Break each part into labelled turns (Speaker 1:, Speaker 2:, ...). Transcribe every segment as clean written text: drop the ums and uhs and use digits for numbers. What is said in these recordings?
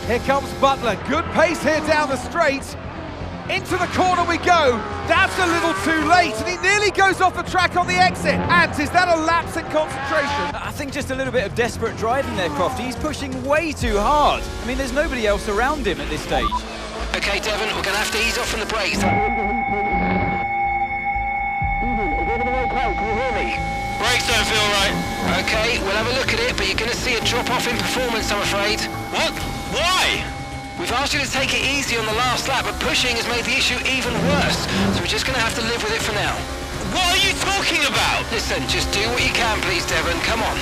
Speaker 1: Here comes Butler, good pace here down the straight. Into the corner we go. That's a little too late, and he nearly goes off the track on the exit. Ant, is that a lapse in concentration?
Speaker 2: I think just a little bit of desperate driving there, Crofty. He's pushing way too hard. I mean, there's nobody else around him at this stage.
Speaker 3: Okay, Devon, we're going to have to ease off from the brakes. Can you hear me?
Speaker 4: Brakes don't feel right.
Speaker 3: Okay, we'll have a look at it, but you're going to see a drop-off in performance, I'm afraid.
Speaker 4: What? Why?
Speaker 3: We've asked you to take it easy on the last lap, but pushing has made the issue even worse, so we're just going to have to live with it for now.
Speaker 4: What are you talking about?
Speaker 3: Listen, just do what you can, please, Devon. Come on.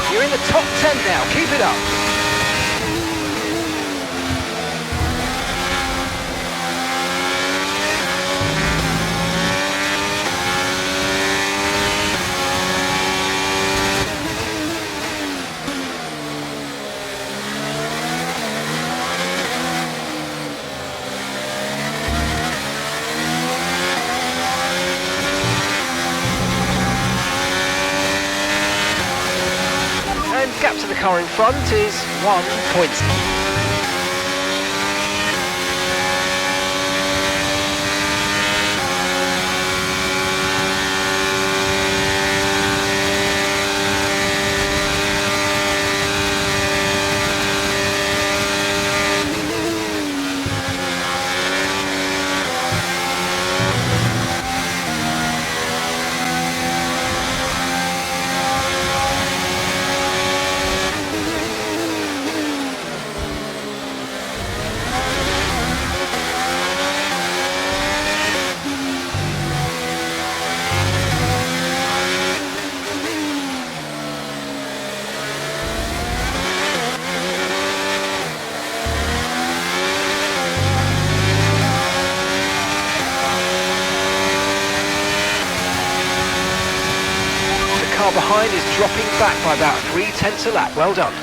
Speaker 3: You're in the top 10 now. Keep it up. Gap to the car in front is 1 point. Car behind is dropping back by about 3/10 a lap. Well done.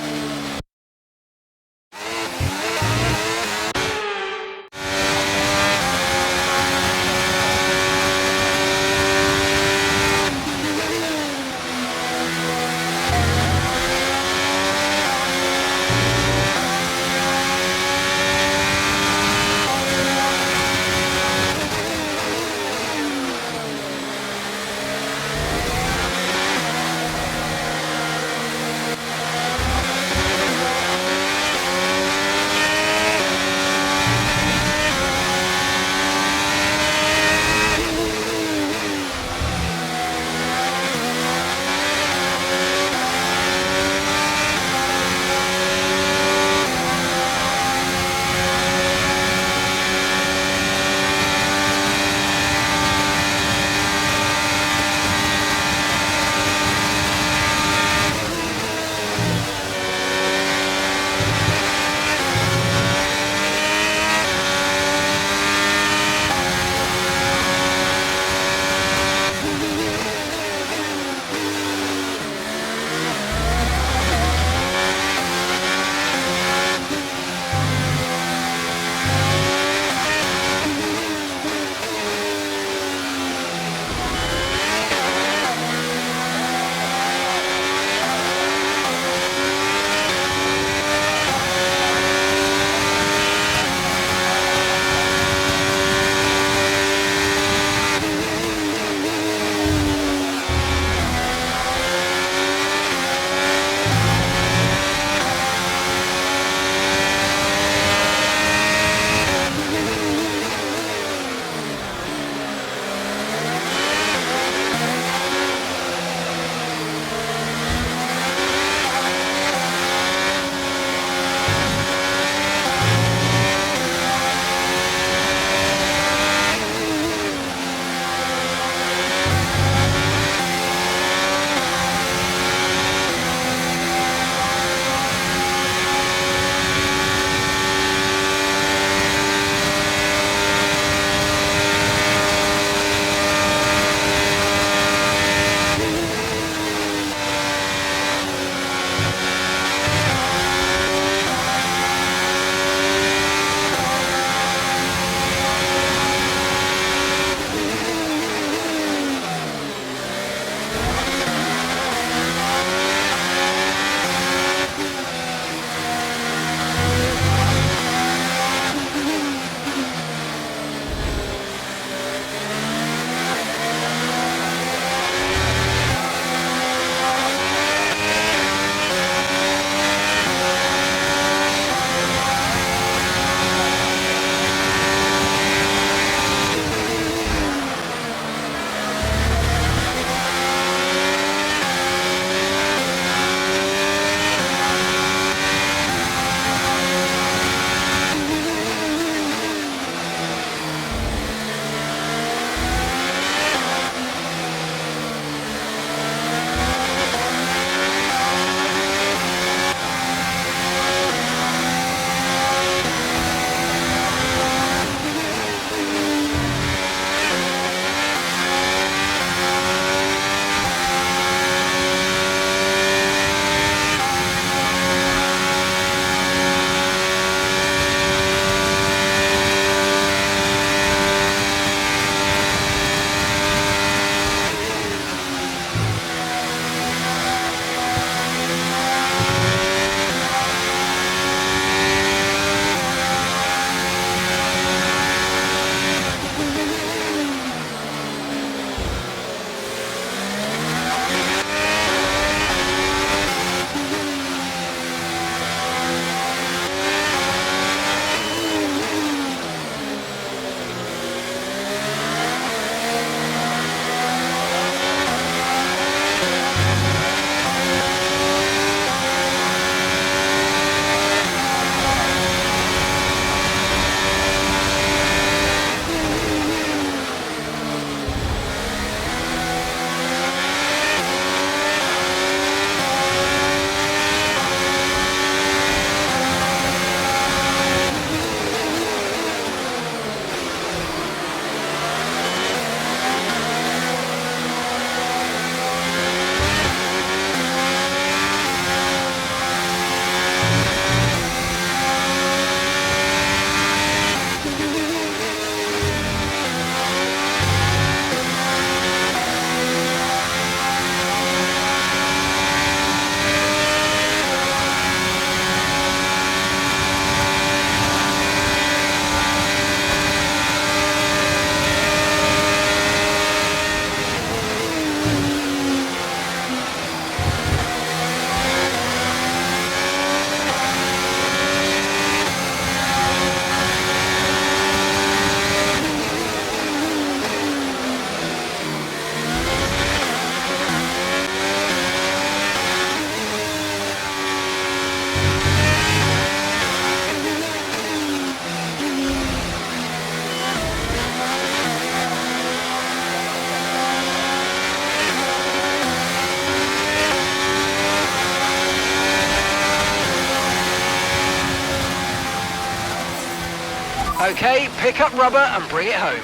Speaker 3: Okay, pick up rubber and bring it home.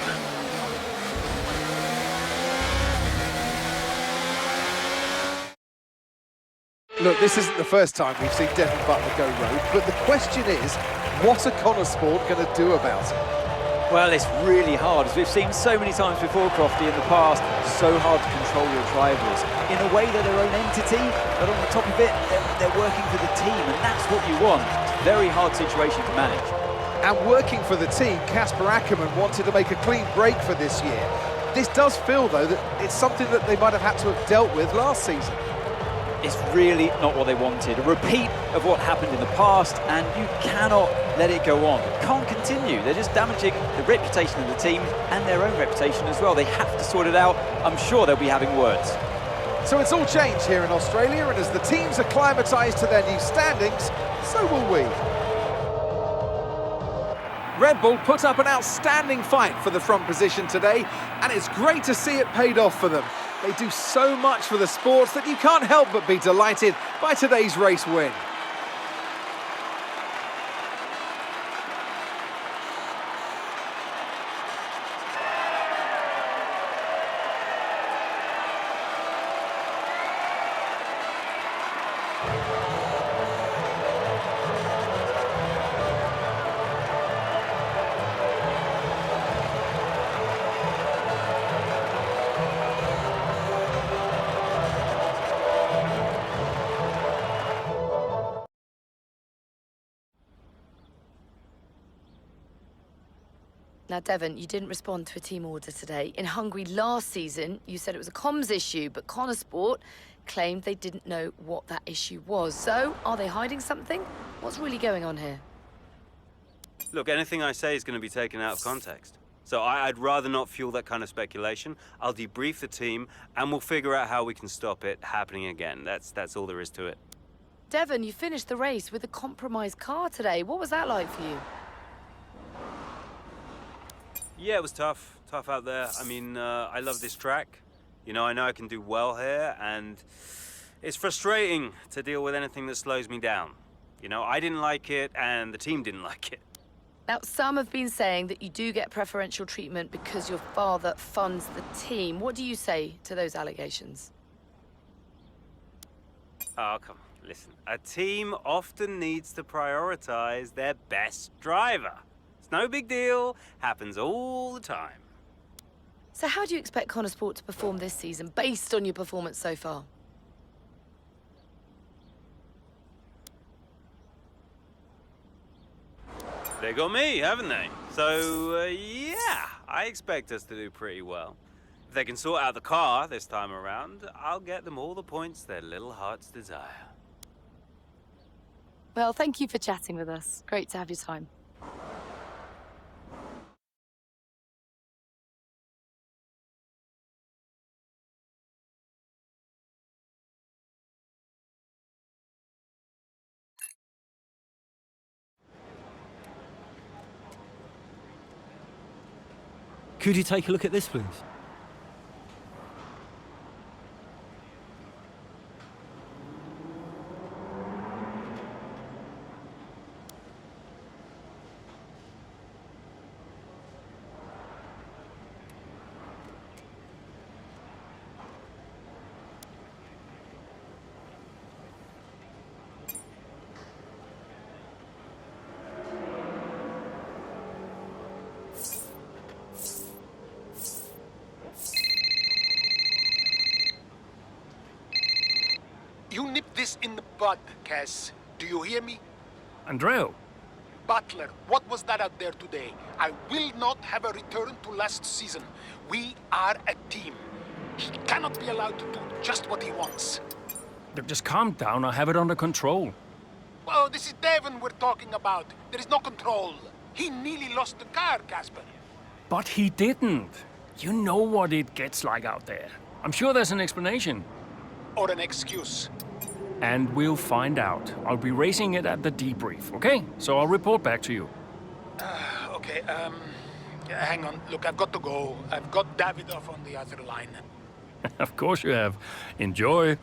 Speaker 1: Look, this isn't the first time we've seen Devon Butler go rogue, but the question is, what are Connor Sport going to do about it?
Speaker 2: Well, it's really hard, as we've seen so many times before, Crofty, in the past. So hard to control your drivers. In a way, they're their own entity, but on the top of it, they're working for the team, and that's what you want. It's a very hard situation to manage.
Speaker 1: And working for the team, Casper Ackermann wanted to make a clean break for this year. This does feel, though, that it's something that they might have had to have dealt with last season.
Speaker 2: It's really not what they wanted. A repeat of what happened in the past, and you cannot let it go on. It can't continue. They're just damaging the reputation of the team and their own reputation as well. They have to sort it out. I'm sure they'll be having words.
Speaker 1: So it's all changed here in Australia, and as the teams acclimatised to their new standings, so will we. Red Bull put up an outstanding fight for the front position today, and it's great to see it paid off for them. They do so much for the sports that you can't help but be delighted by today's race win.
Speaker 5: Now, Devon, you didn't respond to a team order today. In Hungary last season, you said it was a comms issue, but Connor Sport claimed they didn't know what that issue was. So, are they hiding something? What's really going on here?
Speaker 6: Look, anything I say is going to be taken out of context. So I'd rather not fuel that kind of speculation. I'll debrief the team, and we'll figure out how we can stop it happening again. That's all there is to it.
Speaker 5: Devon, you finished the race with a compromised car today. What was that like for you?
Speaker 6: Yeah, it was tough out there. I mean, I love this track. You know, I know I can do well here, and it's frustrating to deal with anything that slows me down. You know, I didn't like it, and the team didn't like it.
Speaker 5: Now, some have been saying that you do get preferential treatment because your father funds the team. What do you say to those allegations?
Speaker 6: Oh, come on, listen. A team often needs to prioritize their best driver. It's no big deal, happens all the time.
Speaker 5: So how do you expect Connor Sport to perform this season, based on your performance so far?
Speaker 6: They got me, haven't they? So, yeah, I expect us to do pretty well. If they can sort out the car this time around, I'll get them all the points their little hearts desire.
Speaker 5: Well, thank you for chatting with us. Great to have your time.
Speaker 7: Could you take a look at this, please?
Speaker 8: You nip this in the bud, Cass. Do you hear me?
Speaker 7: Andreo,
Speaker 8: Butler, what was that out there today? I will not have a return to last season. We are a team. He cannot be allowed to do just what he wants.
Speaker 7: just calm down. I have it under control.
Speaker 8: Oh, this is Devon we're talking about. There is no control. He nearly lost the car, Casper.
Speaker 7: But he didn't. You know what it gets like out there. I'm sure there's an explanation.
Speaker 8: Or an excuse.
Speaker 7: And we'll find out. I'll be racing it at the debrief, okay? So I'll report back to you.
Speaker 8: Okay, hang on. Look, I've got to go. I've got Davidoff on the other line.
Speaker 7: Of course you have. Enjoy.